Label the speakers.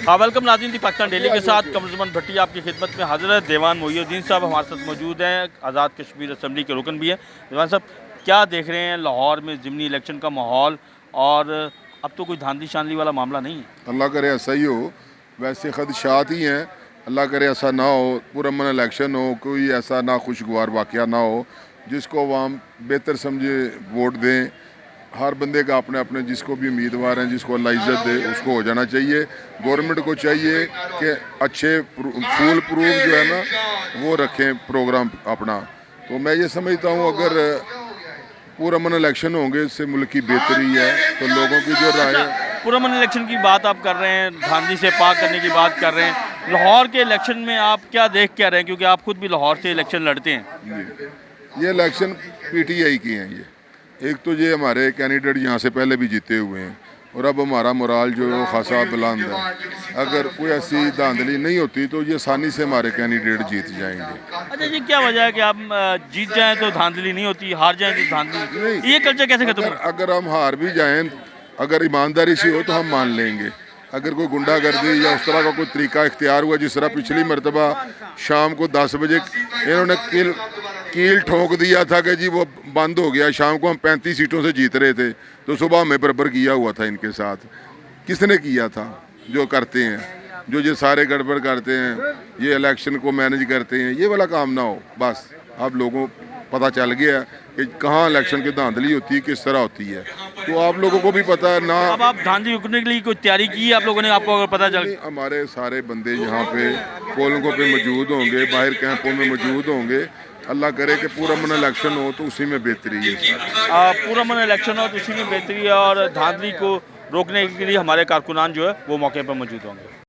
Speaker 1: हाँ, वेलकम नाज़रीन, दी पाकिस्तान डेली के साथ कमरुज़्ज़मान भट्टी आपकी खिदमत में हाजिर है। देवान मोहिउद्दीन साहब हमारे साथ मौजूद हैं, आज़ाद कश्मीर असम्बली के रुकन भी हैं। देवान साहब, क्या देख रहे हैं लाहौर में ज़िमनी इलेक्शन का माहौल, और अब तो कोई धांधली शांधली वाला मामला नहीं है?
Speaker 2: अल्लाह करे ऐसा ही हो। वैसे खदशात ही हैं, अल्लाह करे ऐसा ना हो, पुरअमन इलेक्शन हो, कोई ऐसा ना खुशगवार वाक़या ना हो जिसको अवाम बेहतर समझे वोट दें। हर बंदे का अपने अपने जिसको भी उम्मीदवार हैं, जिसको अल्लाह इज़्ज़त दे उसको हो जाना चाहिए। गवर्नमेंट को चाहिए कि अच्छे फूल प्रूफ जो है ना वो रखें प्रोग्राम अपना। तो मैं ये समझता हूँ अगर पुरअमन इलेक्शन होंगे इससे मुल्क की बेहतरी है। तो लोगों की जो राय है,
Speaker 1: पुरअमन इलेक्शन की बात आप कर रहे हैं, धांधली से पाक करने की बात कर रहे हैं, लाहौर के इलेक्शन में आप क्या देख क्या रहे हैं, क्योंकि आप खुद भी लाहौर से इलेक्शन लड़ते हैं?
Speaker 2: ये इलेक्शन पीटीआई की हैं। ये एक तो ये हमारे कैंडिडेट यहाँ से पहले भी जीते हुए हैं, और अब हमारा मोराल जो है वो खासा बुलंद है। अगर कोई ऐसी धांधली नहीं होती तो ये आसानी से हमारे कैंडिडेट जीत जाएंगे।
Speaker 1: अच्छा जी, क्या वजह है कि आप जीत जाएं तो धांधली नहीं होती, हार जाएं तो धांधली
Speaker 2: नहीं।
Speaker 1: ये कल्चर कैसे खत्म
Speaker 2: अगर अगर हम हार भी जाएं, अगर ईमानदारी से हो तो हम मान लेंगे। अगर कोई गुंडागर्दी या उस तरह का कोई तरीका इख्तियार हुआ, जिस तरह पिछली मरतबा शाम को 10 बजे इन्होंने कील ठोक दिया था कि जी वो बंद हो गया, शाम को हम 35 सीटों से जीत रहे थे, तो सुबह हमें बराबर किया हुआ था इनके साथ। किसने किया था? जो करते हैं, जो ये सारे गड़बड़ करते हैं, ये इलेक्शन को मैनेज करते हैं, ये वाला काम ना हो। बस अब लोगों पता चल गया कि कहाँ इलेक्शन की धांधली होती है, किस तरह होती है। तो आप लोगों को भी पता है ना।
Speaker 1: अब आप धांधली रुकने के लिए कोई तैयारी की है आप लोगों ने? आपको अगर पता चल,
Speaker 2: हमारे सारे बंदे यहाँ पे पोलिंगों पे मौजूद होंगे, बाहर कैंपों में मौजूद होंगे। अल्लाह करे कि पुरअमन इलेक्शन हो तो उसी में बेहतरी है।
Speaker 1: पुरअमन इलेक्शन हो तो उसी में बेहतरी है, और धांधली को रोकने के लिए हमारे कारकुनान जो है वो मौके पर मौजूद होंगे।